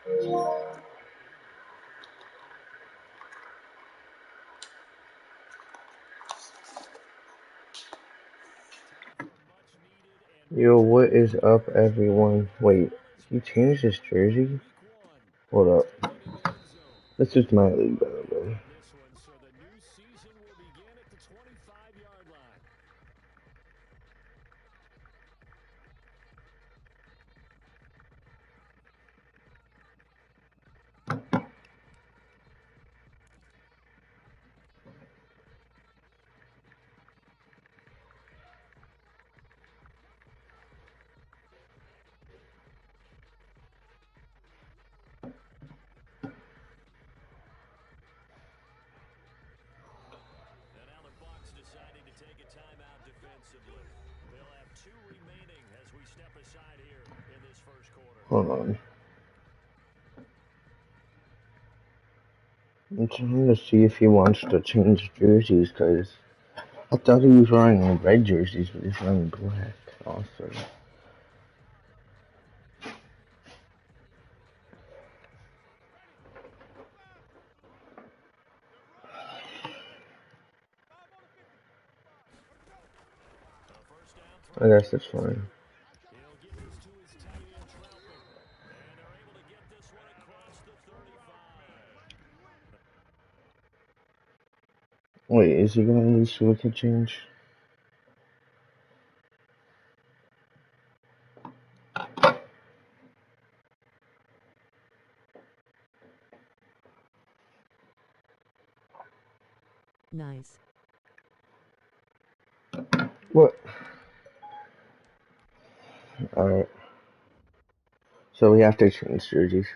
Yo, what is up, everyone? Wait, he changed his jersey? Hold up. This is my league, by the way. Hold on. I'm trying to see if he wants to change jerseys, because I thought he was wearing red jerseys, but he's wearing black. Awesome. I guess that's fine. Wait, is he gonna leave so we can change? Nice. What? Alright. So we have to change jerseys.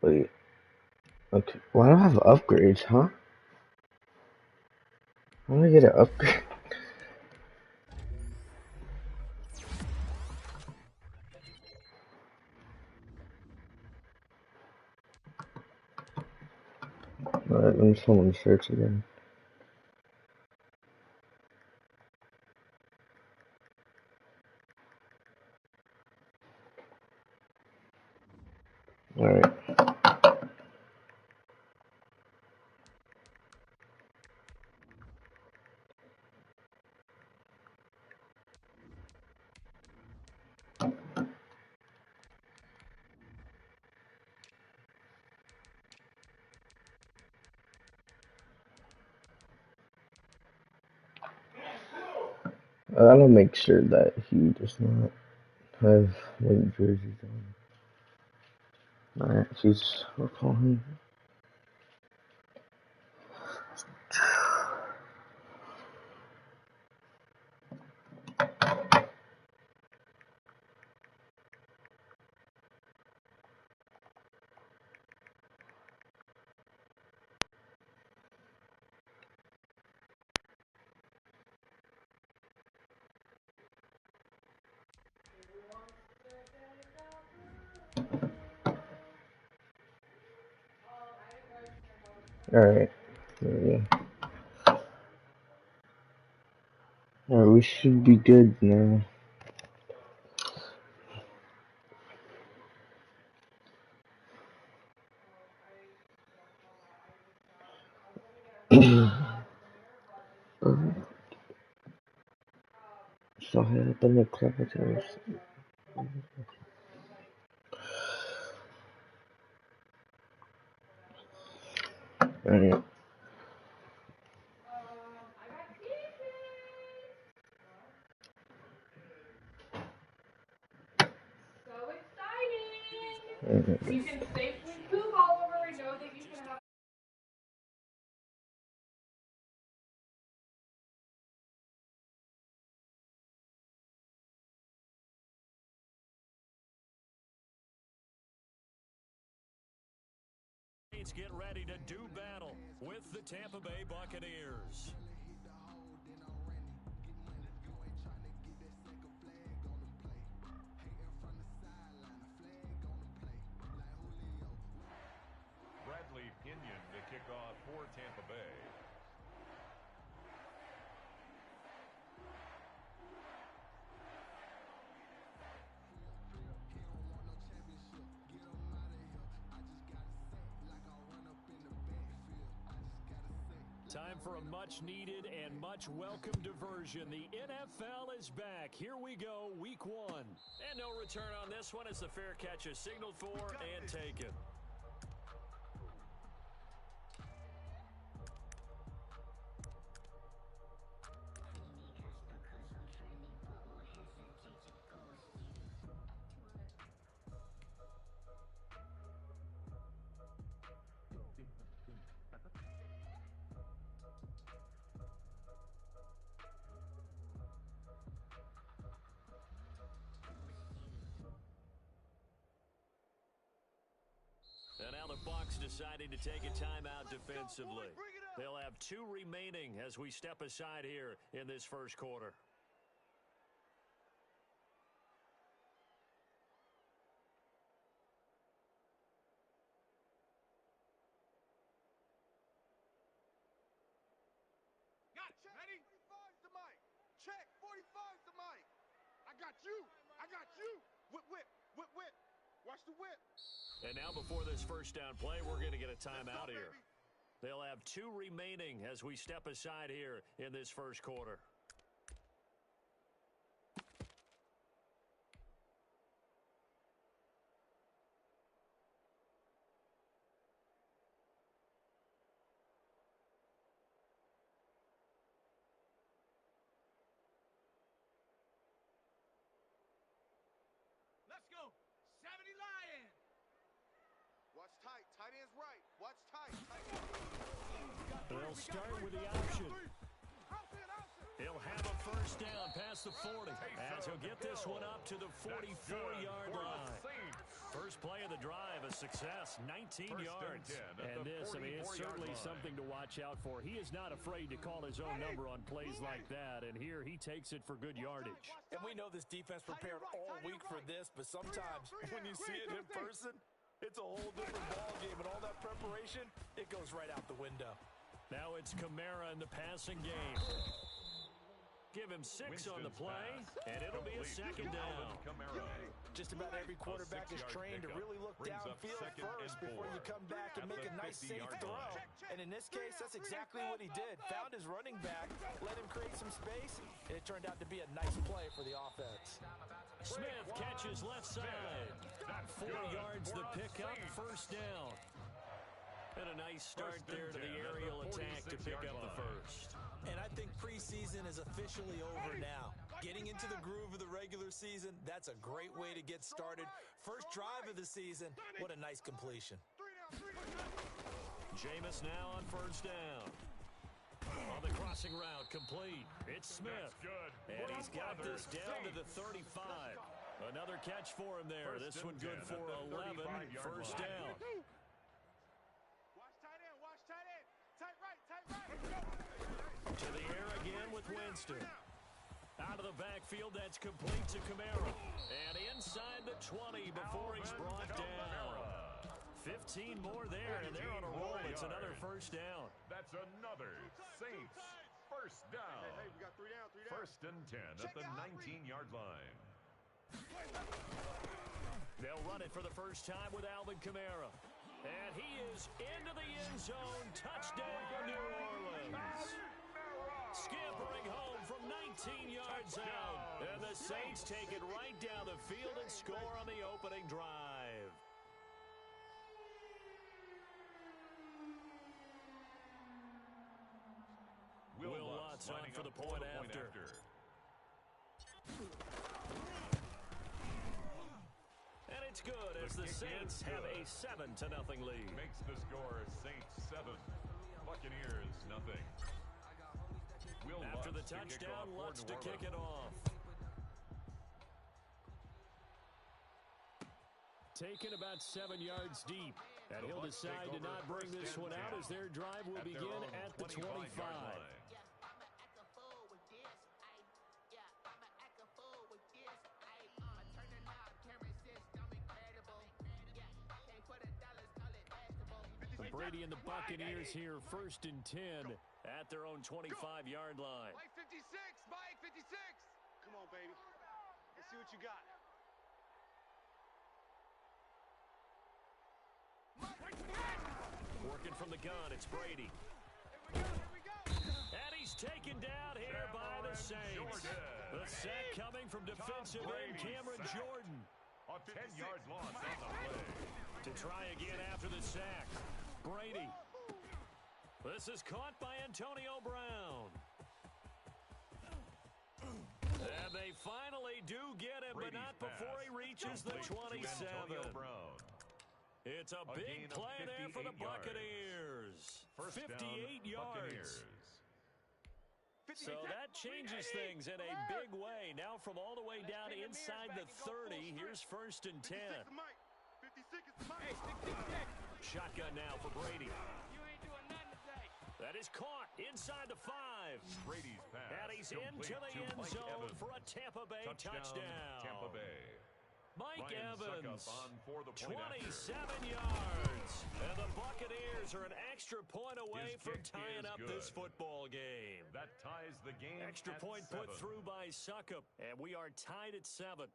Wait. Okay. Why do I have upgrades, huh? How do I get an upgrade? Alright, let me someone search again. Alright. I gotta make sure that he does not have white jerseys on. Alright, she's recalling. Alright, there we go. Alright, we should be good now. So I up in the club times. Alright. You can safely poop all over. We know that you can have. Get ready to do battle with the Tampa Bay Buccaneers. Bradley Pinion to kick off for Tampa Bay. Time for a much-needed and much-welcome diversion. The NFL is back. Here we go, week one. And no return on this one as the fair catch is signaled for and taken. And now the Bucs deciding to take a timeout defensively. They'll have 2 remaining as we step aside here in this first quarter. Check. Ready? 45's the mic. Check. 45's the mic. I got you. I got you. Whip, whip, whip, whip. Watch the whip. And now before this first down play, we're going to get a timeout here. They'll have 2 remaining as we step aside here in this first quarter. Let's go. 70 Lion. Watch tight. Tight end's right. Watch tight. They'll start with the option. He'll have a first down past the 40 as he'll get this one up to the 44-yard line. First play of the drive, a success, 19 yards. And this, I mean, it's certainly something to watch out for. He is not afraid to call his own number on plays like that, and here he takes it for good yardage. And we know this defense prepared all week for this, but sometimes when you see it in person, it's a whole different ball game, and all that preparation, it goes right out the window. Now it's Kamara in the passing game. Give him 6 on the play, and it'll be a second down. Just about every quarterback is trained to really look downfield first before you come back and make a nice, safe throw. And in this case, that's exactly what he did. Found his running back, let him create some space, and it turned out to be a nice play for the offense. Smith catches left side. 4 yards the pickup, first down. And a nice start there to the aerial attack to pick up the first. And I think preseason is officially over now. Getting into the groove of the regular season, that's a great way to get started. First drive of the season, what a nice completion. Jameis now on first down. On the crossing route, complete. It's Smith. And he's got this down to the 35. Another catch for him there. This one good for 11. First down. Watch tight end. Tight right. To the air again with Winston. Out of the backfield, that's complete to Kamara. And inside the 20 before he's brought down. 15 more there, and they're on a roll. It's another first down. That's another Saints first down. Hey, we got 3 down. First and 10 at the 19-yard line. They'll run it for the first time with Alvin Kamara. And he is into the end zone. Touchdown, New Orleans. Scampering home from 19 yards out. And the Saints take it right down the field and score on the opening drive. Will Lutz on for the point after. And it's good as the Saints have a 7-0 lead. Makes the score Saints 7, Buccaneers 0. After the touchdown, Lutz to kick it off. Taken about 7 yards deep. And he'll decide to not bring this one out as their drive will begin at the 25. Brady and the Buccaneers here, first and 10 at their own 25-yard line. Mike 56, Mike 56. Come on, baby. Let's see what you got. Working from the gun, it's Brady. Here we go. taken down here by the Saints. The sack coming from defensive end Cameron Jordan. A 10-yard loss on the play. To try again after the sack. Brady. This is caught by Antonio Brown. And they finally do get him, but not before he reaches the 27. It's a big play there for the Buccaneers. 58 yards. So that changes things in a big way. Now from all the way down inside the 30, here's 1st and 10. Shotgun now for Brady. That is caught inside the 5. Brady's pass. And he's into the end zone for a Tampa Bay touchdown. Tampa Bay. Mike Ryan Evans, Suckup on for the 27 yards. And the Buccaneers are an extra point away His from kick tying is up good. this football game. That ties the game. Extra at point 7. put through by Suckup, and we are tied at 7.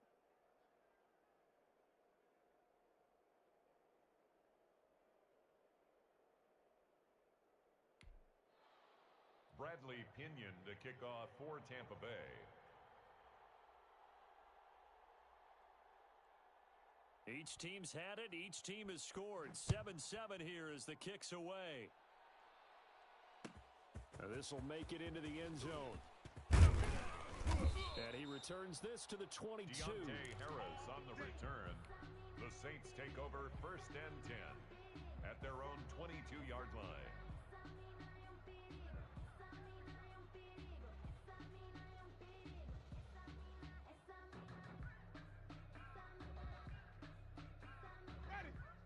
Bradley Pinion to kick off for Tampa Bay. Each team's had it. Each team has scored. 7-7 here as the kick's away. This will make it into the end zone. And he returns this to the 22. Deontay Harris on the return. The Saints take over 1st and 10 at their own 22-yard line.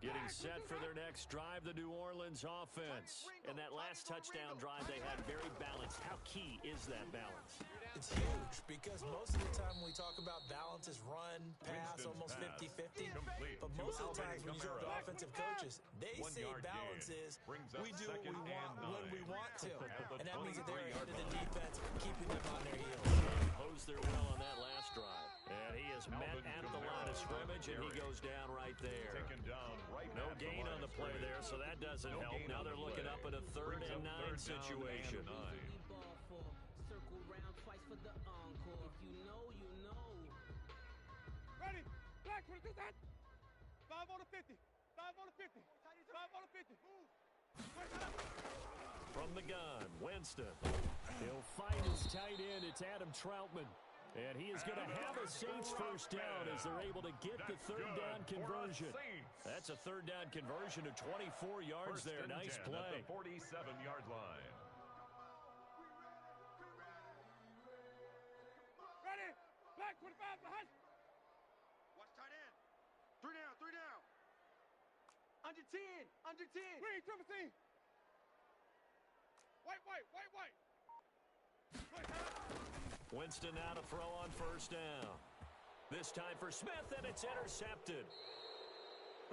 Getting set for their next drive, the New Orleans offense. And that last touchdown drive they had very balanced. How key is that balance? It's huge because most of the time when we talk about balance is run, pass, almost 50-50. But most of the times when you talk to offensive coaches, they say balance is we do what we want when we want to. And that means that they're ahead of the defense, keeping them on their heels. Posed their well on that last drive. And he is met at the line of scrimmage, and he goes down right there. Taken down right No at the gain line on the of play scrimmage. there, so that doesn't No help. gain Now on the they're looking play. up at a 3rd Brings and up 9 third down situation. and 9. Ready? Black, what is that? 5 on the 50. 5 on the 50. 5 on the 50. Move. From the gun, Winston. He'll find his tight end. It's Adam Troutman. And he is going to have a Saints first down as they're able to get the 3rd down conversion. That's a 3rd down conversion of 24 yards there. Nice play. At the 47-yard line. Ready? Black, 25 behind. Watch tight end. 3 down, 3 down. Under 10, under 10. Green, triple team. White, white, white, white. Winston now to throw on first down. This time for Smith, and it's intercepted.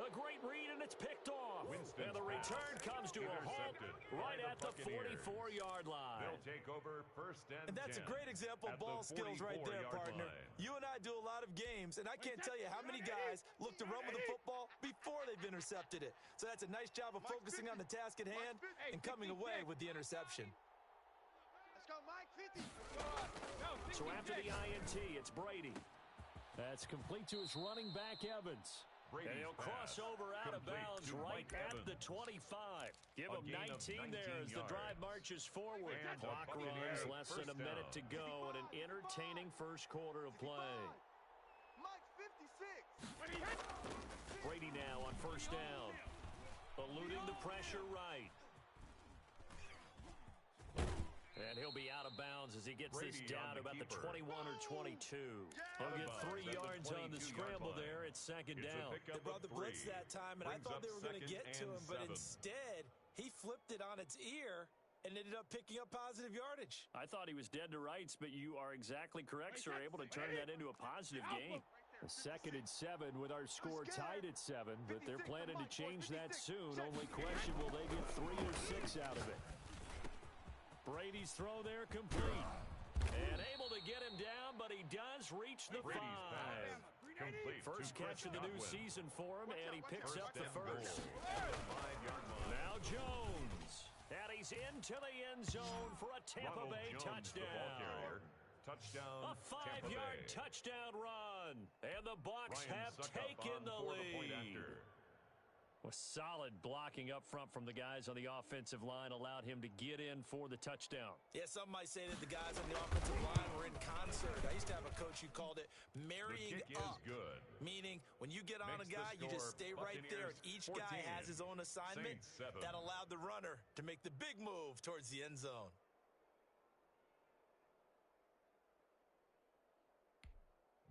A great read, and it's picked off. And the return comes to a halt right at the 44-yard line. They'll take over 1st and 10. And that's a great example of ball skills right there, partner. You and I do a lot of games, and I can't tell you how many guys look to run with the football before they've intercepted it. So that's a nice job of focusing on the task at hand and coming away with the interception. Let's go, Mike, 50. So after the INT, it's Brady. That's complete to his running back, Evans. Brady's and he'll cross pass over out of complete bounds to right Mike at Evans. the 25. Give A him gain of 19 there as the drive yards. marches forward. And the Clock Buccaneers runs, less than a first minute to down. go, and an entertaining first quarter of play. Mike, 56. Brady now on first down. Eluding the pressure right. And he'll be out of bounds as he gets Brady this down on the about the keeper. 21 or 22. He'll Out of get bounds 3 at the yards on the 22-yard scramble line. there. It's second It's a down. pickup They brought the of blitz 3. that time, and I Brings thought up they were going to second get to and him, but 7. instead, he flipped it on its ear and ended up picking up positive yardage. I thought he was dead to rights, but you are exactly correct, sir. Able to turn that into a positive gain. A 2nd and 7 with our score tied at 7, but they're planning to change that soon. Only question, will they get 3 or 6 out of it? Brady's throw there complete. And able to get him down, but he does reach the 5. Complete First to catch of the new Godwin. season for him, and he picks up the and first. goal at the 5-yard line. Now Jones. And he's into the end zone for a Tampa Ronald Bay Jones, touchdown. the ball carrier. Touchdown, A 5-yard touchdown run. And the Bucs Ryan have Suckup taken on the for lead. point after. With solid blocking up front from the guys on the offensive line allowed him to get in for the touchdown. Yeah, some might say that the guys on the offensive line were in concert. I used to have a coach who called it marrying The kick up. is good. Meaning, when you get on Makes a guy, the you just score stay right there. And Buccaneers each 14, guy has his own assignment. Saints 7. That allowed the runner to make the big move towards the end zone.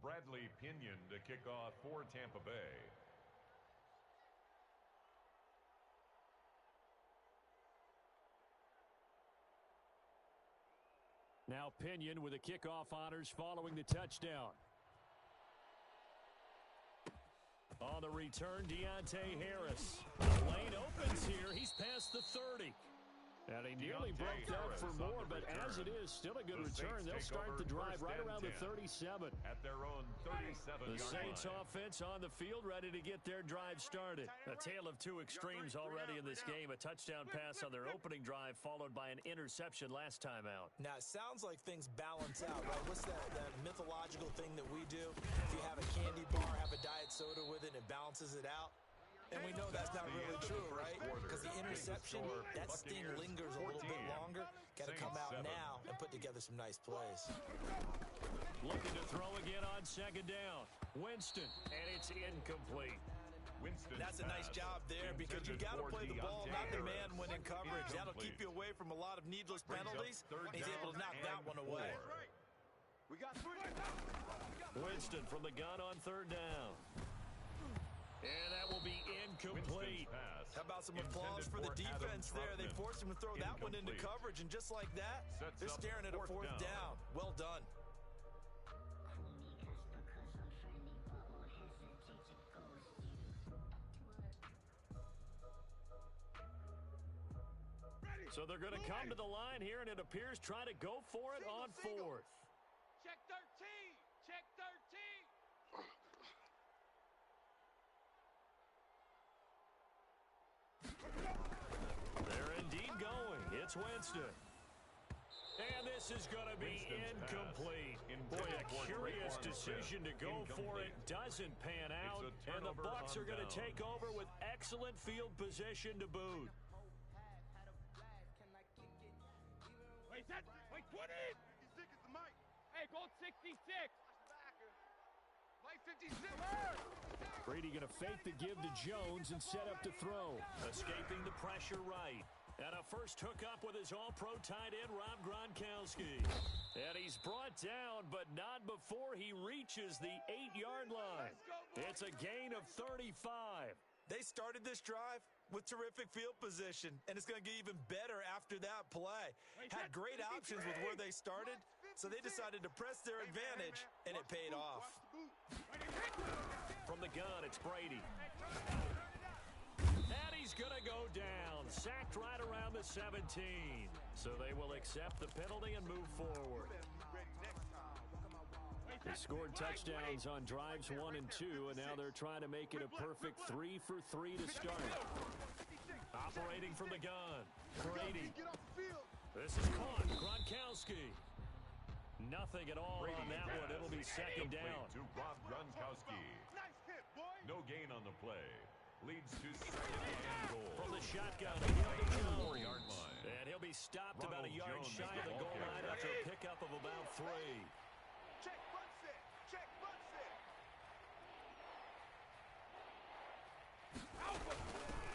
Bradley Pinion to kick off for Tampa Bay. Now Pinion with the kickoff honors following the touchdown. On the return, Deontay Harris. The lane opens here. He's past the 30. And he nearly broke out for more, but as it is, still a good return. They'll start the drive right around the 37. At their own 37-yard The Saints line. offense on the field ready to get their drive started. A tale of two extremes already in this game. A touchdown pass on their opening drive followed by an interception last time out. Now, it sounds like things balance out, right? What's that mythological thing that we do? If you have a candy bar, have a diet soda with it, and it balances it out. And we know that's not really true, right? Because the interception, that sting lingers a little bit longer. Got to come out now and put together some nice plays. Looking to throw again on second down. Winston, and it's incomplete. That's a nice job there because you got to play the ball, not the man when in coverage. That'll keep you away from a lot of needless penalties. And he's able to knock that one away. We got 3. Winston from the gun on third down. And that will be incomplete. How about some applause for the defense there? They forced him to throw that one into coverage, and just like that, they're staring at a fourth down. Well done. So they're going to come to the line here, and it appears try to go for it on fourth. Check 13. Check 13. They're indeed going. It's Winston. And this is going to be incomplete. Boy, a curious decision to go for it. Doesn't pan out. And the Bucs are going to take over with excellent field position to boot. Wait, 20. 56 is the mic. Hey, Gold 66. Mike 56. Brady going to fake the give to Jones and set up to throw. Escaping the pressure right. And a first hookup with his all-pro tight end, Rob Gronkowski. And he's brought down, but not before he reaches the 8-yard line. It's a gain of 35. They started this drive with terrific field position, and it's going to get even better after that play. Had great options with where they started, so they decided to press their advantage, and it paid off. From the gun, it's Brady. And he's going to go down. Sacked right around the 17. So they will accept the penalty and move forward. They scored touchdowns on drives 1 and 2, and now they're trying to make it a perfect 3 for 3 to start. Operating from the gun, Brady. This is caught. Gronkowski. Nothing at all on that one. It'll be second down. To Rob Gronkowski. No gain on the play. Leads to second and goal. From the shotgun, the 4-yard line. and he'll be stopped about a Ronald yard Jones, shy the of the ball goal line carrier. after a pickup of about 3. Check front set. Check front set.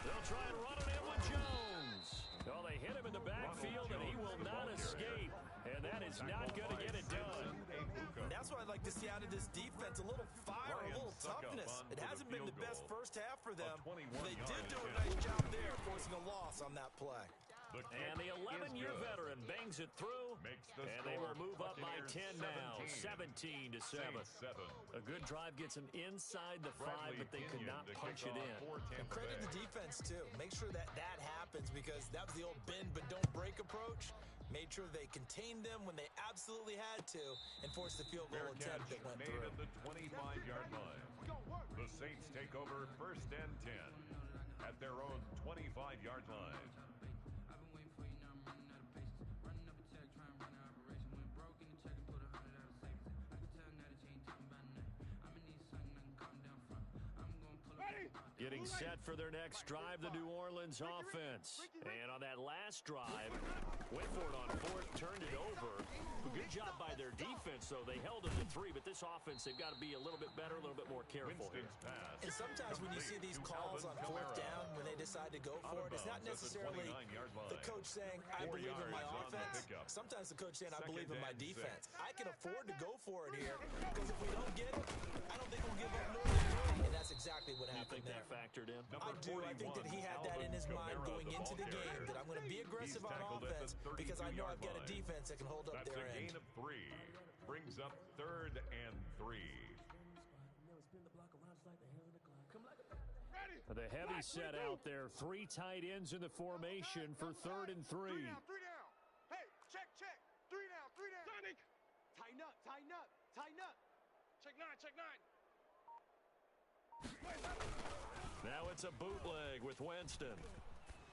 They'll try and run it in with Jones. Oh, they hit him in the backfield, and he will not escape. And that is not going to get it done. And that's what I'd like to see out of this defense, a little fire, a little toughness. It hasn't been the best first half for them. They did do a nice job there, forcing a loss on that play. And the 11-year veteran bangs it through, and they will move up by 10 now, 17-7. A good drive gets them inside the 5, but they could not punch it in. And credit the defense, too. Make sure that that happens because that was the old bend but don't break approach. Made sure they contained them when they absolutely had to and forced the field goal attempt that went through. At the 25-yard line. The Saints take over 1st and 10 at their own 25-yard line. Getting set for their next drive, the New Orleans offense. And on that last drive, went for it on fourth, turned it over. Good job by their defense, though. They held it to 3, but this offense, they've got to be a little bit better, a little bit more careful here. And sometimes when you see these calls on fourth down, when they decide to go for it, it's not necessarily the coach saying, I believe in my offense. Sometimes the coach saying, I believe in my defense. I can afford to go for it here, because if we don't get it, I don't think we'll give up more than 3. And that's exactly what happened there. That factored in? I do. I think that he had that in his mind going into the game, that I'm going to be aggressive on offense because I know I've got a defense that can hold up their end. Gain of 3 brings up 3rd and 3. The heavy set out there. 3 tight ends in the formation for 3rd and 3. 3 down, 3 down. Hey, check. 3 down, 3 down. Sonic. Tighten up. Check 9. Now it's a bootleg with Winston.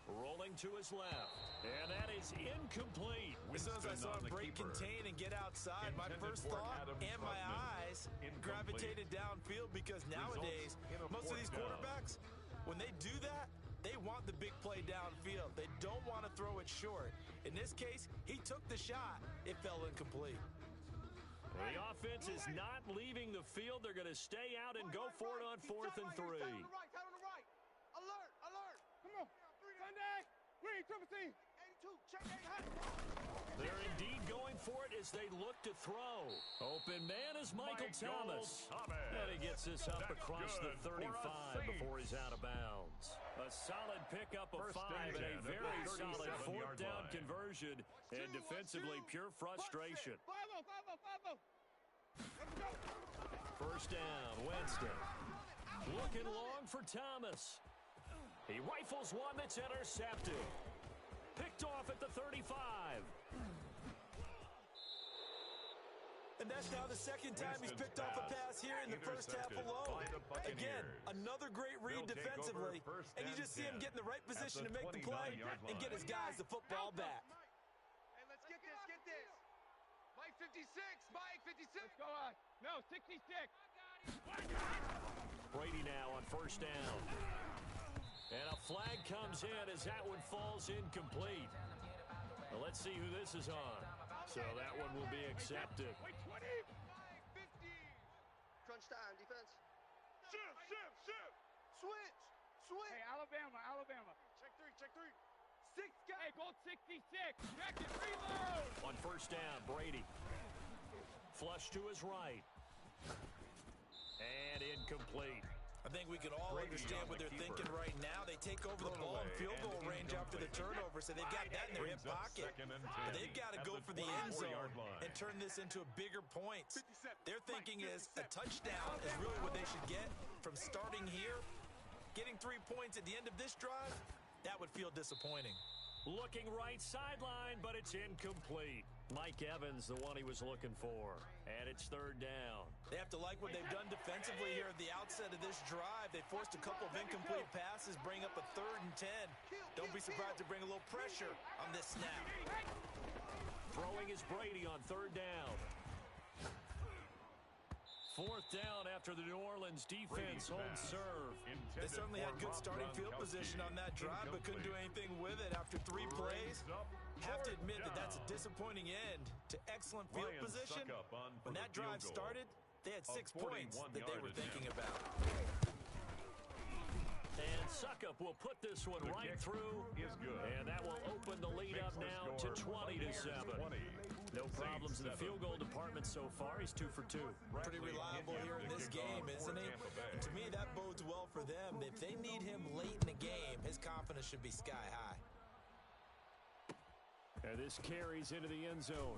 Rolling to his left. And that is incomplete. As soon as I saw him break contain and get outside, my first thought and my eyes gravitated downfield, because nowadays, most of these quarterbacks, when they do that, they want the big play downfield. They don't want to throw it short. In this case, he took the shot. It fell incomplete. The offense is not leaving the field. They're going to stay out and go for it on 4th and 3. Tight on the right. Alert. Come on. Sunday. Green, 215. 82. Check 800. They're indeed going for it as they look to throw. Open man is Michael Thomas. And he gets this up across the 35 before he's out of bounds. A solid pickup of 5 and a very solid 4th down conversion. And defensively, pure frustration. 5-0. Let's go. First down, Winston. Looking long for Thomas. He rifles one that's intercepted. Picked off at the 35. And that's now the second time he's picked off a pass here in the first half alone. Again, another great read defensively. And you just see him get in the right position to make the play and get his guys the football back. Hey, let's get this. Mike 56. Let's go on. No, 66. Brady now on first down. And a flag comes in as that one falls incomplete. Well, let's see who this is on. So that one will be accepted. Crunch time, defense. Shift. Switch. Hey, Alabama. Check 3. 6 guys. Hey, goal 66. Check it, reload. On first down, Brady. Flush to his right. And incomplete. I think we can all understand what they're thinking right now. They take over the ball in field goal range after the turnover, so they've got that in their hip pocket. But they've got to go for the end zone and turn this into bigger points. Their thinking is a touchdown is really what they should get from starting here. Getting 3 points at the end of this drive, that would feel disappointing. Looking right sideline, but it's incomplete. Mike Evans, the one he was looking for. And it's third down. They have to like what they've done defensively here at the outset of this drive. They forced a couple of incomplete passes, bring up a 3rd and 10. Don't be surprised to bring a little pressure on this snap. Throwing is Brady on 3rd down. 4th down after the New Orleans defense holds serve. They certainly had good starting field position on that drive, but couldn't do anything with it after 3 plays. Have to admit that that's a disappointing end to excellent field position. When that drive started, they had 6 points that they were thinking about. And Suckup will put this one right through. And that will open the lead up now to 20-7. No problems in the field goal department so far. He's 2 for 2. Pretty reliable here in this game, isn't he? And to me, that bodes well for them. If they need him late in the game, his confidence should be sky high. And this carries into the end zone.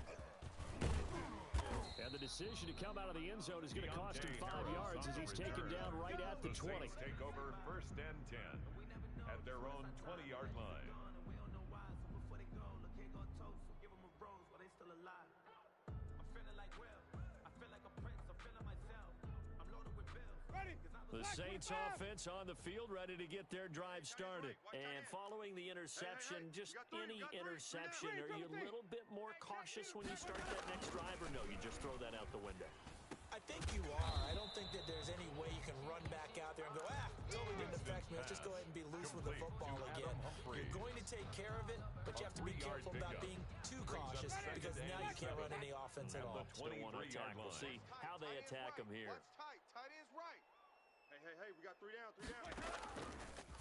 And the decision to come out of the end zone is going to cost him 5 yards as he's taken down right at the 20. Saints take over 1st and 10 at their own 20-yard line. The Saints offense on the field ready to get their drive started. And following the interception, just any interception, are you a little bit more cautious when you start that next drive, or no, you just throw that out the window? I think you are. I don't think that there's any way you can run back out there and go, totally didn't affect me. of the football again. You're going to take care of it, but you have to be careful about being too cautious because now you can't run any offense at all. Still want to attack. We'll see how they attack him here. Tight end's right. Hey, we got 3 down.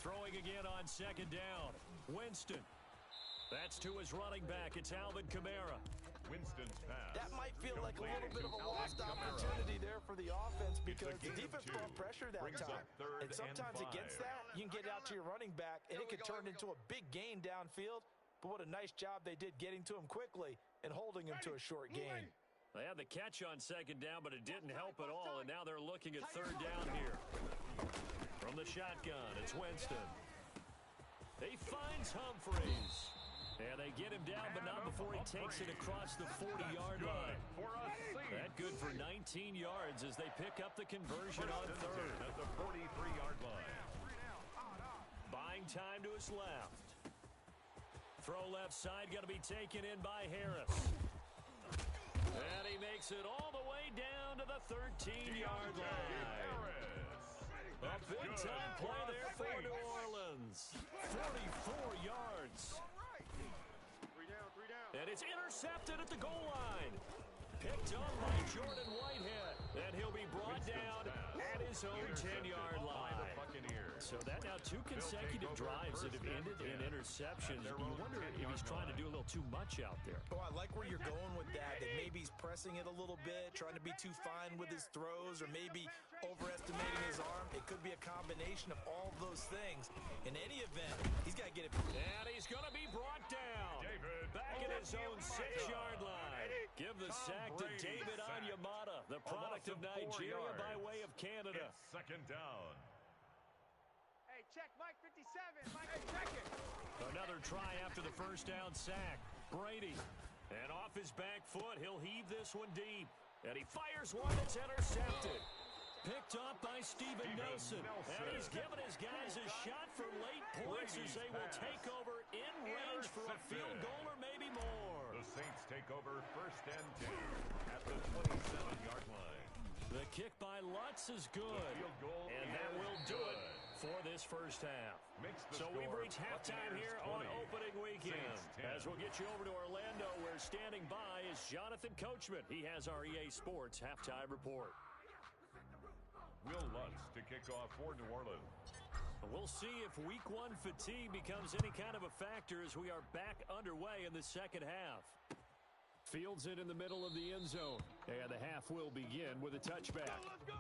Throwing again on second down. Winston. That's to his running back. It's Alvin Kamara. Winston's pass. That might feel like a little bit of a lost opportunity there for the offense because the defense brought pressure that time. And sometimes against that, you can get out to your running back, and it could turn into a big gain downfield. But what a nice job they did getting to him quickly and holding him to a short gain. They had the catch on second down, but it didn't help at all, and now they're looking at third down here. From the shotgun, it's Winston. He finds Humphreys. And they get him down, but not before he takes it across the 40-yard line. That good for 19 yards as they pick up the conversion on third. At the 43-yard line. Buying time to his left. Throw left side, going to be taken in by Harris. And he makes it all the way down to the 13-yard line. A big-time play there for New Orleans. 44 yards. And it's intercepted at the goal line. Picked up by Jordan Whitehead. And he'll be brought down at his own 10-yard line. So that now 2 consecutive drives that have ended in interceptions. You wonder if he's trying to do a little too much out there. Oh, I like where you're going with that maybe he's pressing it a little bit, trying to be too fine with his throws, or maybe overestimating his arm. It could be a combination of all those things. In any event, he's got to get it. And he's going to be brought down. Back at his own 6-yard line. Give the sack to David Onyemata, the product of Nigeria by way of Canada. It's second down. Hey, check Mike 57. Mike, hey, check it. Another try after the first down sack. Brady. And off his back foot, he'll heave this one deep. And he fires one that's intercepted. Picked up by Steven Nelson. And he's given his guys a shot for late points as they will take over in range for a field goal or maybe more. The Saints take over first and 10 at the 27-yard line. The kick by Lutz is good. And that will do it for this first half. So we've reached halftime here on opening weekend. As we'll get you over to Orlando, where standing by is Jonathan Coachman. He has our EA Sports halftime report. Will Lutz to kick off for New Orleans. We'll see if week 1 fatigue becomes any kind of a factor as we are back underway in the second half. Fields it in the middle of the end zone. And the half will begin with a touchback. Let's go.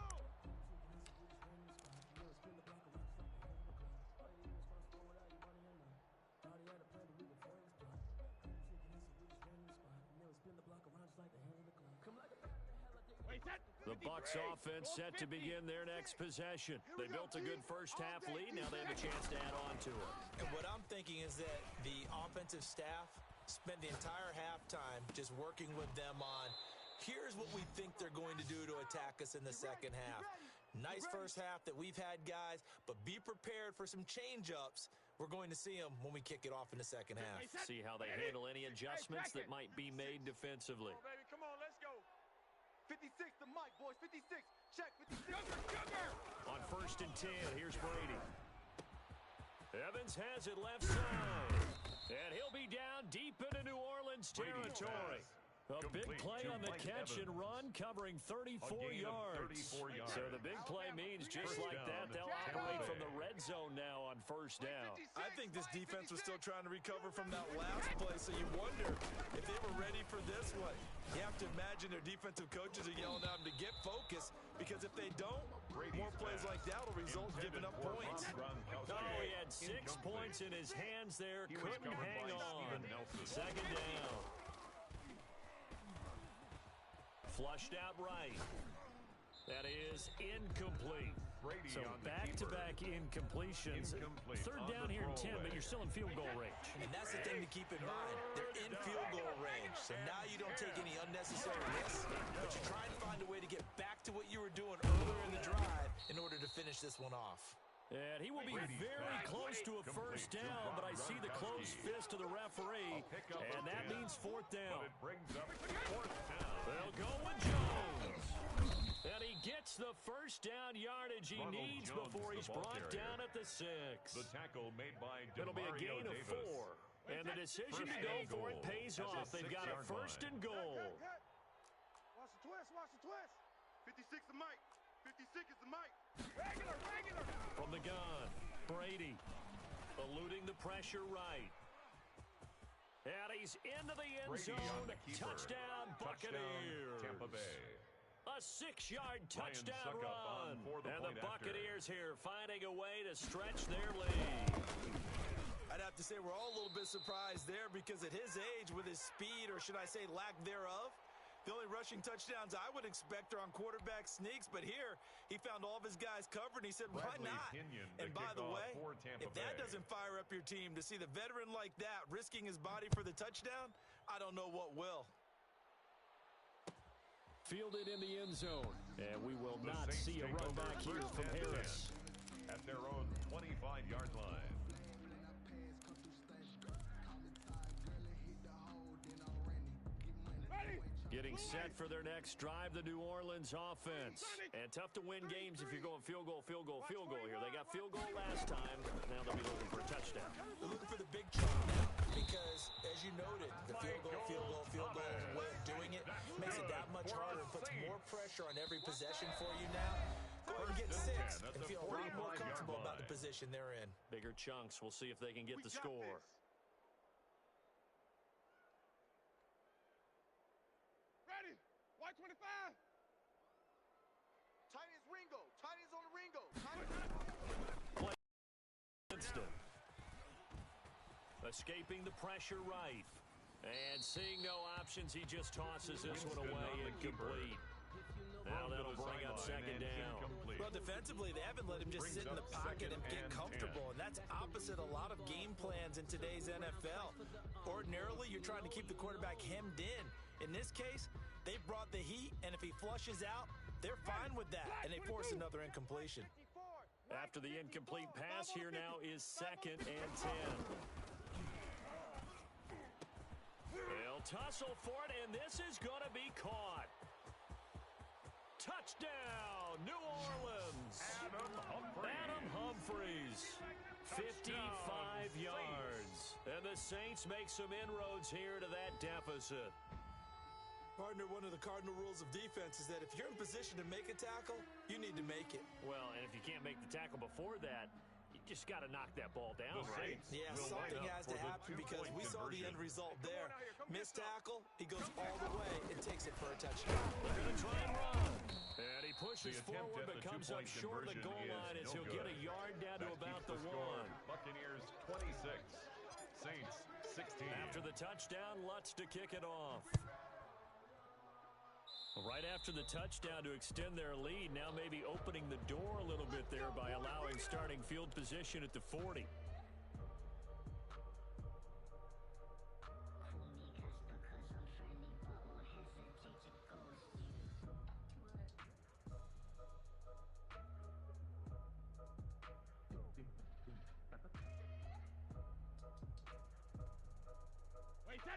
The Bucs offense set to begin their next possession. They built a good first half lead. Now they have a chance to add on to it. And what I'm thinking is that the offensive staff spent the entire halftime just working with them on, here's what we think they're going to do to attack us in the second half. Nice first half that we've had, guys, but be prepared for some change-ups. We're going to see them when we kick it off in the second half. See how they handle any adjustments that might be made defensively. Come on, baby. Come on, let's go. 56 to Mike, boys. 56. Check 56. Sugar. On first and 10, here's Brady. Evans has it left side. And he'll be down deep into New Orleans territory. A big play on the catch and run, covering 34 yards. So the big play means just like that, they'll operate from the red zone now on first down. I think this defense was still trying to recover from that last play, so you wonder if they were ready for this one. You have to imagine their defensive coaches are yelling at them to get focused, because if they don't, more plays like that will result in giving up points. Oh, he had 6 points in his hands there, couldn't hang on. Second down. Flushed out right. That is incomplete. So back-to-back incompletions. Third down here in 10, but you're still in field goal range. And that's the thing to keep in mind. They're in field goal range. So now you don't take any unnecessary risks, but you try and find a way to get back to what you were doing earlier in the drive in order to finish this one off. And he will be very close to a first down, but I see the closed fist of the referee, and that means fourth down. They'll go with Jones. And he gets Gets the first down yardage he Ronald needs Jones, before the he's ball brought carrier. down at the 6. The tackle made by It'll be a Demario gain of Davis. 4. And the decision First to go and for it goal pays at the off. They've got a 6-yard first line. and goal. Watch the twist, watch the twist. 56 the mic. 56 is the mic. Regular, regular. From the gun, Brady eluding the pressure right. And he's into the end Brady on zone. the keeper. Touchdown, Buccaneers. Tampa Bay. A 6-yard touchdown Succop run. on for the And the point after. Buccaneers here finding a way to stretch their lead. I'd have to say we're all a little bit surprised there because at his age, with his speed, or should I say lack thereof, the only rushing touchdowns I would expect are on quarterback sneaks. But here, he found all of his guys covered, and he said, why Bradley not? Pinion, And by the kickoff way, for Tampa if that Bay. doesn't fire up your team to see the veteran like that risking his body for the touchdown, I don't know what will. Fielded in the end zone. And we will The not Saints see a take run over back here first from and 10 Harris. at their own 25-yard line. Getting set for their next drive, the New Orleans offense. And tough to win games if you're going field goal, field goal, field goal here. They got field goal last time. Now they'll be looking for a touchdown. They're looking for the big chunk now because, as you noted, the field goal way of doing it makes it that much harder and puts more pressure on every possession for you now. Go ahead and get 6 and feel a lot more comfortable about the position they're in. Bigger chunks. We'll see if they can get the score. Ready. White 25. Tight as Ringo. Tight as on the Ringo. Instant. Escaping the pressure right. And seeing no options, he just tosses this one Winston away on the incomplete. Now that'll bring up second down. Well, defensively, they haven't let him just sit in the pocket and get comfortable, and that's opposite a lot of game plans in today's NFL. Ordinarily, you're trying to keep the quarterback hemmed in. In this case, they brought the heat, and if he flushes out, they're fine with that, and they force another incompletion. After the incomplete pass, here now is 2nd and 10. They'll tussle for it, and this is going to be caught. Touchdown, New Orleans. Adam Humphries, 55 yards. And the Saints make some inroads here to that deficit. Partner, one of the cardinal rules of defense is that if you're in position to make a tackle, you need to make it. Well, and if you can't make the tackle before that, you just got to knock that ball down, right? Yeah, something has to happen because we saw the end result there. Missed tackle, he goes all the way and takes it for a touchdown. They're going to try and run. And he pushes The attempt forward, at but the comes up two-point short of the goal conversion line is as no he'll get good. a yard down to That about keeps the score. 1. Buccaneers 26, Saints 16. After the touchdown, Lutz to kick it off. Right after the touchdown to extend their lead, now maybe opening the door a little bit there by allowing starting field position at the 40.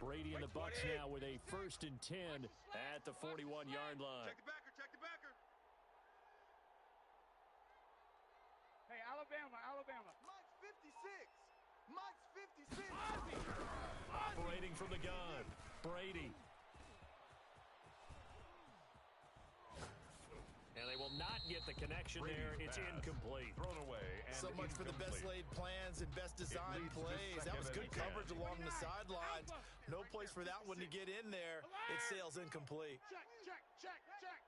Brady and the Bucs now with a 1st and 10 at the 41-yard line. Check the backer. Check the backer. Hey, Alabama, Alabama. Mike's 56. Mike's 56. Operating from the gun, Brady. And they will not get the connection there. It's incomplete. Thrown away and So much for the best incomplete. laid plans and best designed leads to plays. That was good 2nd and 10. coverage along the sidelines. No place for that one to get in there. It sails incomplete. Check, check, check, check.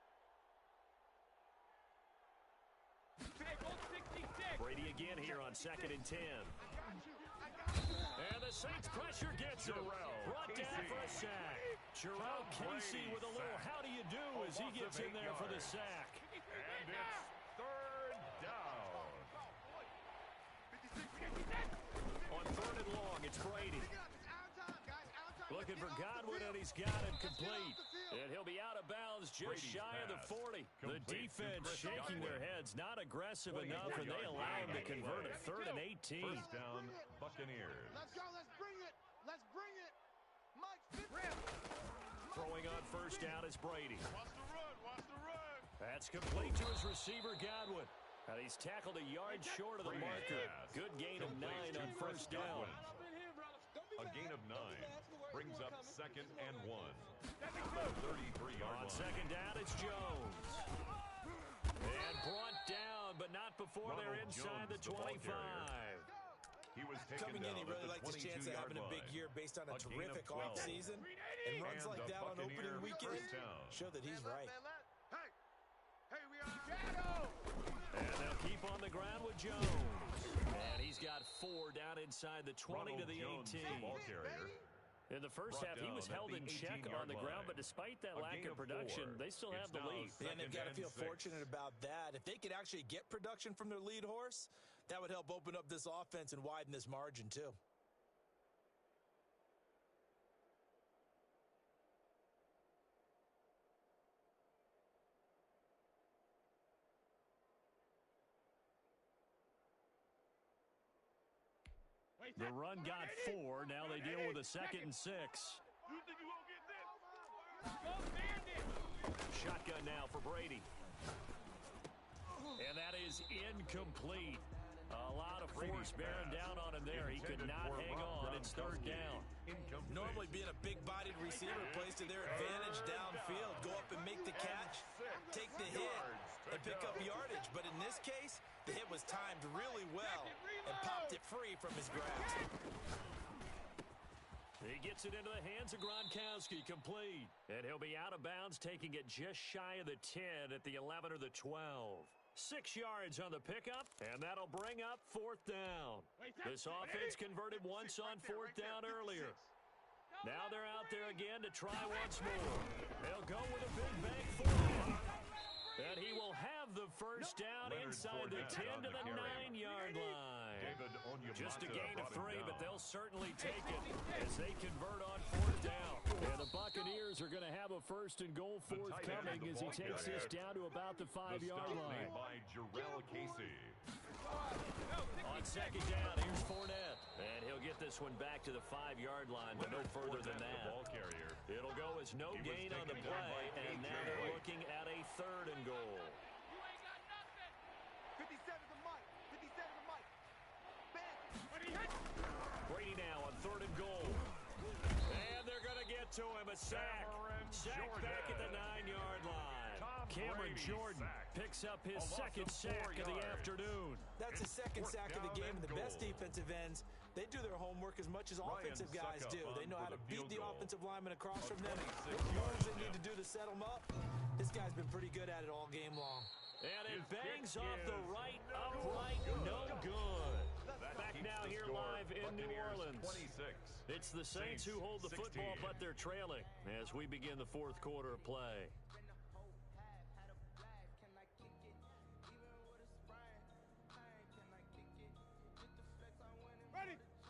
Hey, goal 66. Brady again here on 2nd and 10. And the Saints pressure gets him. Brought down for a sack. Jerome Casey with a little how do you do as he gets in there for the sack. And it's 3rd down. 56. On 3rd and long, it's Brady. Looking for Godwin, and he's got it complete. And he'll be out of bounds just Brady's shy of the pass 40. The complete to defense Chris shaking their Godwin. heads, not aggressive enough, and they allow him to convert a 3rd and 18. 1st down, Buccaneers. Let's go. Let's bring it. Let's bring it. Mike's 50. Throwing on 1st down is Brady. Watch the run, watch the run. That's complete to his receiver, Godwin. And he's tackled a yard short of the marker. Good gain of 9 on first down. A gain of 9 brings up 2nd and 1. At the 33-yard line. On second down, it's Jones. And brought down, but not before they're inside the 25. He was taken Coming in, he really liked his chance of having a big year based on a terrific offseason. And runs like that on opening weekend show that he's right. Hey, we are shadow. And they'll keep on the ground with Jones. And he's got 4 down inside the 20 to the 18. Ball carrier. In the first half, he was held in check on the ground, but despite that lack of production, they still have the lead. And they've got to feel fortunate about that. If they could actually get production from their lead horse, that would help open up this offense and widen this margin too. The run got 4. Now they deal with a 2nd and 6. You think you won't get this? Go stand it. Shotgun now for Brady. And that is incomplete. A lot of force bearing down on him there. He could not hang on. It's 3rd down. Normally being a big-bodied receiver plays to their advantage downfield. Go up and make the catch, take the hit, and pick up yardage. But in this case, the hit was timed really well and popped it free from his grasp. He gets it into the hands of Gronkowski, complete. And he'll be out of bounds, taking it just shy of the 10 at the 11 or the 12. 6 yards on the pickup, and that'll bring up 4th down. This offense converted once on 4th down earlier. Now they're out there again to try once more. They'll go with a big bank for it. And he will have the first down inside the 10 to the 9-yard line. Just a gain of 3, but they'll certainly take it as they convert on 4th down. And the Buccaneers are going to have a 1st and goal forthcoming as he takes this down to about the 5-yard line. By Jarrell Casey. On second down, here's Fournette. And he'll get this one back to the 5-yard line, but no further than that. It'll go as no gain on the play, and now they're looking at a 3rd and goal. You ain't got nothing. 57 to Mike. 57 to Mike. Ben. When he hits. Brady now on 3rd and goal. And they're going to get to him. A sack. Sack back at the 9-yard line. Cameron Jordan picks up his 2nd sack of the afternoon. That's his 2nd sack of the game, and the best defensive ends, they do their homework as much as offensive guys do. They know how to beat the offensive lineman across from them, what moves they need to do to set them up. This guy's been pretty good at it all game long. And it bangs off the right upright, no good. Back now here live in New Orleans. It's the Saints who hold the football, but they're trailing as we begin the 4th quarter of play.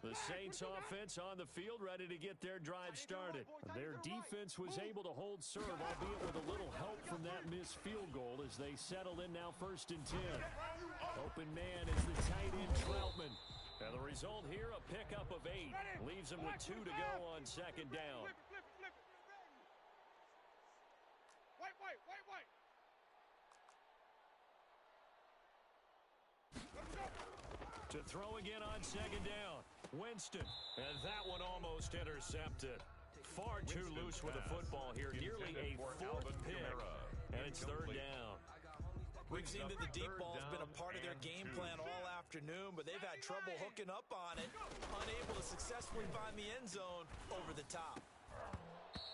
The Saints offense on the field, ready to get their drive started. Their defense was able to hold serve, albeit with a little help from that missed field goal as they settled in now 1st and 10. Open man is the tight end Troutman. And the result here, a pickup of 8. Leaves him with 2 to go on second down. Flip it. Wait. Let's go. To throw again on second down. Winston. And that one almost intercepted. Far too loose with the football here. Nearly a 4th pick. And it's 3rd down. We've seen that the deep ball's been a part of their game plan all afternoon, but they've had trouble hooking up on it. Unable to successfully find the end zone over the top.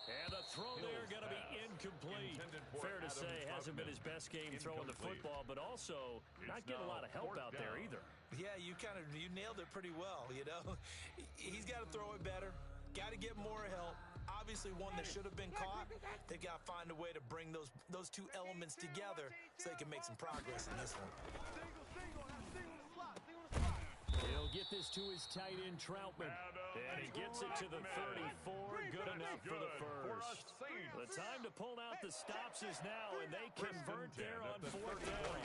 And the throw there going to be incomplete. Fair to say, hasn't been his best game throwing the football, but also not getting a lot of help out there either. Yeah, you nailed it pretty well, you know. He's got to throw it better. Got to get more help. Obviously one that should have been caught. They've got to find a way to bring those two elements together so they can make some progress in this one. He'll get this to his tight end, Troutman. And he gets it to the 34. Good enough for the first. The time to pull out the stops is now, and they convert there on 4th down.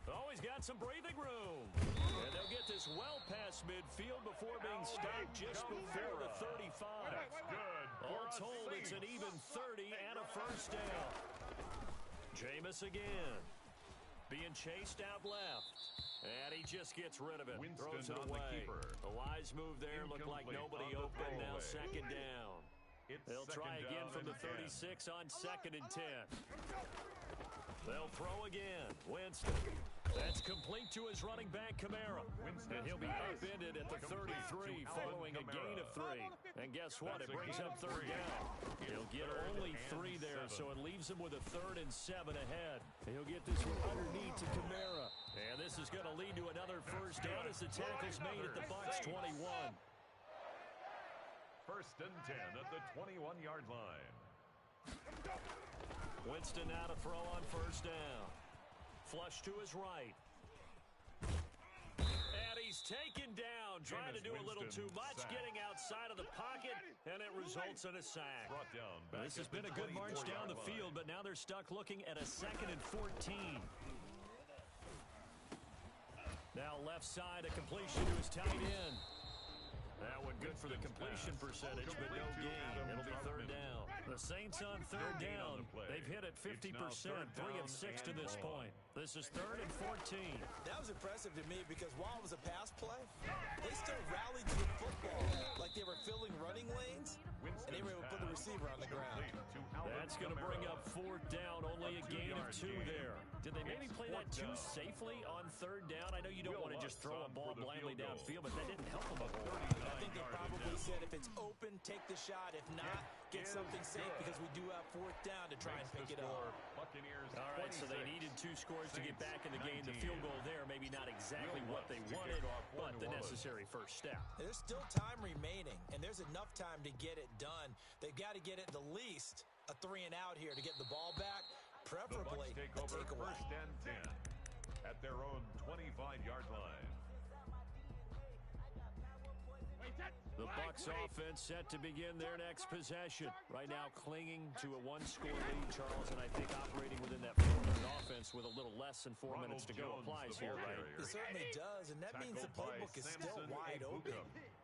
Always got some breathing room. And they'll get this well past midfield before being stopped just before the 35. Good. All told, it's an even 30 and a first down. Jameis again. Being chased out left. And he just gets rid of it. Throws it away. The wise move there. Looked like nobody open. Now second down. They'll try again from the 36 on 2nd and 10. They'll throw again. Winston. That's complete to his running back, Kamara. And he'll be upended at the 33 following a gain of 3. And guess what? It brings up third down. He'll get only 3 there, so it leaves him with a 3rd and 7 ahead. He'll get this one underneath to Kamara. And this is going to lead to another first down as the tackle's made at the Bucs 21. 1st and 10 at the 21-yard line. Winston now to throw on first down. Flush to his right. And he's taken down, trying to do a little too much, getting outside of the pocket, and it results in a sack. This has been a good march down the field, but now they're stuck looking at a 2nd and 14. Now left side, a completion to his tight end. That one good for the completion percentage, but no gain. It'll be third down. The Saints on third down. They've hit it 50%, 3 of 6 to this point. This is 3rd and 14. That was impressive to me because while it was a pass play, they still rallied to the football like they were filling running lanes, and they were able to put the receiver on the ground. That's going to bring up 4th down, only a gain of 2 there. Did they maybe play that too safely on third down? I know you don't want to just throw a ball blindly downfield, but that didn't help them a whole lot. I think they probably said if it's open, take the shot. If not, get something safe because we do have 4th down to try and pick it up. All right, so they needed 2 scores to get back in the game. The field goal there, maybe not exactly what they wanted, but the necessary first step. There's still time remaining, and there's enough time to get it done. They've got to get at the least a 3 and out here to get the ball back, preferably a takeaway. 1st and 10 at their own 25-yard line. The Bucs offense set to begin their next possession. Right now clinging to a 1-score lead, Charles, and I think operating within that 4-minute offense with a little less than 4 minutes to go applies here, right? It certainly does, and that means the playbook is still wide open.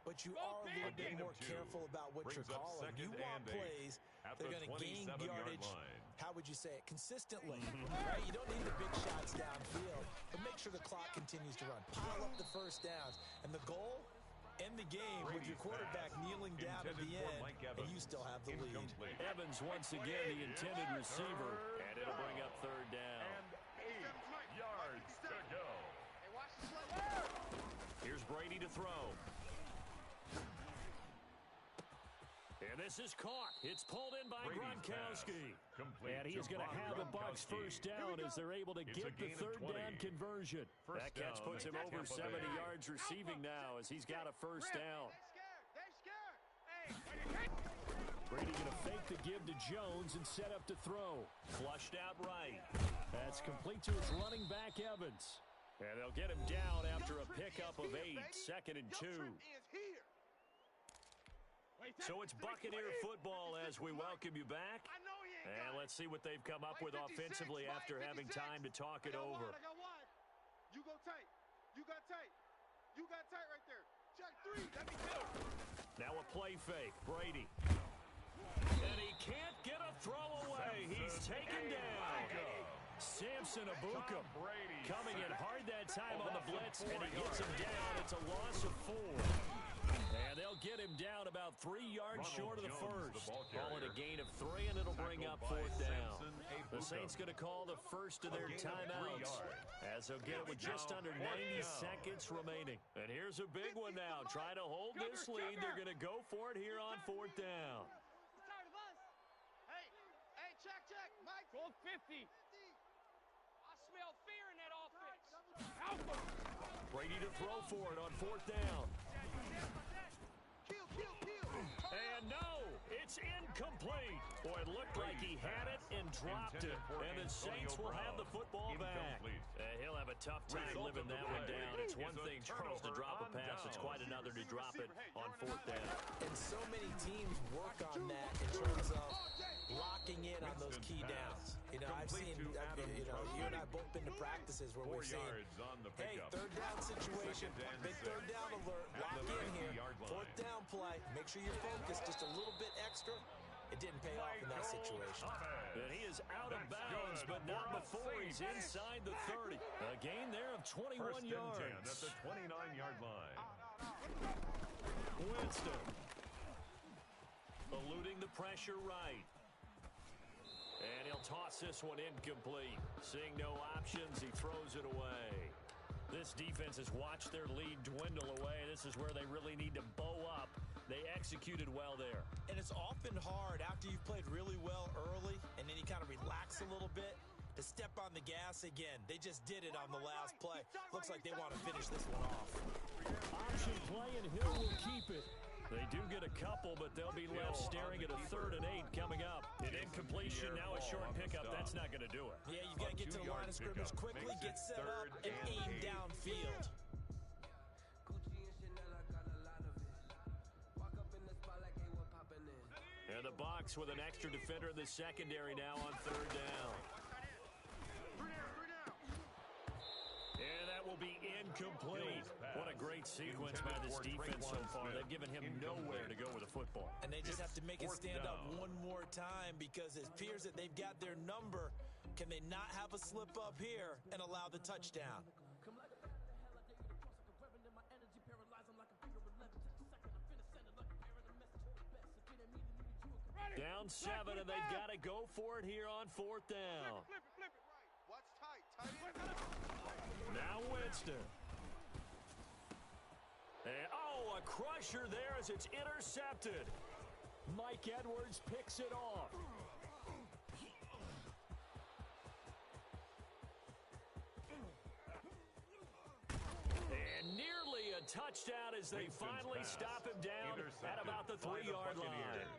But you are a little bit more careful about what you're calling. You want plays that are going to gain yardage, how would you say it, consistently. Right? You don't need the big shots downfield, but make sure the clock continues to run. Pile up the first downs. And the goal? End the game with your quarterback kneeling down at the end, and you still have the lead. Evans once again the intended receiver, and it'll bring up third down. And 8 yards to go. Here's Brady to throw. And this is caught. It's pulled in by Gronkowski. And he is going to have the Bucs first down as they're able to get the third down conversion. That catch puts him over 70 yards receiving now as he's got a first down. Brady going to fake the give to Jones and set up to throw. Flushed out right. That's complete to his running back, Evans. And they'll get him down after a pickup of 8, 2nd and 2. So it's Buccaneer football as we welcome you back. And let's see what they've come up with offensively after having time to talk it over. You go tight. You got tight. You got tight right there. Check 3. Let me go. Now a play fake. Brady. And he can't get a throw away. He's taken down. Samson Abuka coming in hard that time on the blitz, and he gets him down. It's a loss of 4. And they'll get him down about 3 yards short of the first. Call it a gain of 3, and it'll bring up 4th down. The Saints going to call the first of their timeouts as they'll get it with just under 90 seconds remaining. And here's a big one now. Trying to hold this lead. They're going to go for it here on 4th down. Hey, check, Mike. Gold 50. I smell fear in that offense. Brady to throw for it on 4th down. Kill. And no, it's incomplete. Boy, it looked like he had it and dropped it. And the Saints will have the football back. He'll have a tough time living that one down. It's one thing, Charles, to drop a pass. It's quite another to drop it on 4th down. And so many teams work on that in terms of locking in on those key downs. You know, I've seen, you and I both been to practice practices where 4 we've seen, yards on the hey, pickup. third down situation, Second and big 6. third down alert, At lock the in here, 50-yard line. fourth down play, make sure you're focused just a little bit extra. It didn't pay off in that situation. And he is out of bounds, but not before he's inside the 30. A gain there of 21 First and 10 yards. at the 29-yard line. Winston. Eluding the pressure right. And he'll toss this one incomplete. Seeing no options, he throws it away. This defense has watched their lead dwindle away. This is where they really need to bow up. They executed well there. And it's often hard after you've played really well early and then you kind of relax a little bit to step on the gas again. They just did it on the last play. Looks like they want to finish this one off. Option play, and Hill will keep it. They do get a couple, but they'll be left staring at a 3rd and 8 coming up. An incompletion, now a short pickup. That's not going to do it. Yeah, you've got to get to the line of scrimmage quickly, get set up, and aim downfield. And the Bucs with an extra defender in the secondary now on 3rd down. And that will be incomplete. What a great sequence by this defense so far. They've given him nowhere to go with the football. And they just have to make it stand up one more time because it appears that they've got their number. Can they not have a slip up here and allow the touchdown? Down 7, and they've got to go for it here on 4th down. Flip it right. Watch tight. Now Winston. And, a crusher there as it's intercepted. Mike Edwards picks it off. And nearly a touchdown as they finally stop him down at about the 3-yard line.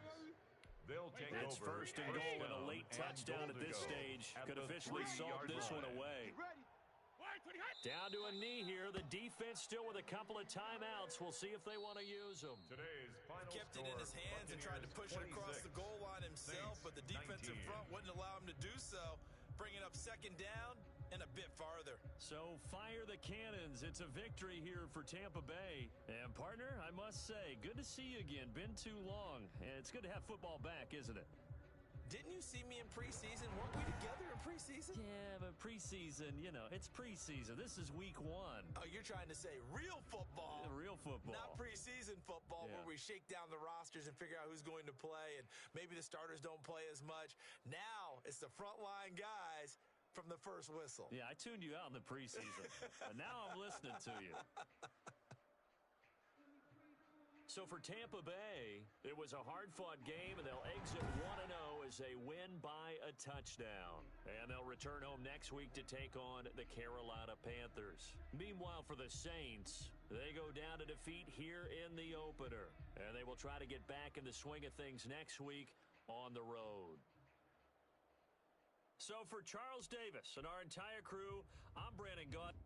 They'll take It's over 1st and goal and a late touchdown at this stage. Could officially salt this one away. Down to a knee here. The defense still with a couple of timeouts. We'll see if they want to use them. Today's final Kept it in his hands and tried to push it across the goal line himself, but the defensive front wouldn't allow him to do so. Bringing up 2nd down and a bit farther. So fire the cannons. It's a victory here for Tampa Bay. And partner, I must say, good to see you again. Been too long. And it's good to have football back, isn't it? Didn't you see me in preseason? Weren't we together in preseason? Yeah, but preseason, it's preseason. This is week 1. Oh, you're trying to say real football. Real football. Not preseason football where we shake down the rosters and figure out who's going to play, and maybe the starters don't play as much. Now it's the frontline guys from the first whistle. Yeah, I tuned you out in the preseason. And now I'm listening to you. So for Tampa Bay, it was a hard-fought game, and they'll exit 1-0 as they win by a touchdown. And they'll return home next week to take on the Carolina Panthers. Meanwhile, for the Saints, they go down to defeat here in the opener. And they will try to get back in the swing of things next week on the road. So for Charles Davis and our entire crew, I'm Brandon Gaudin.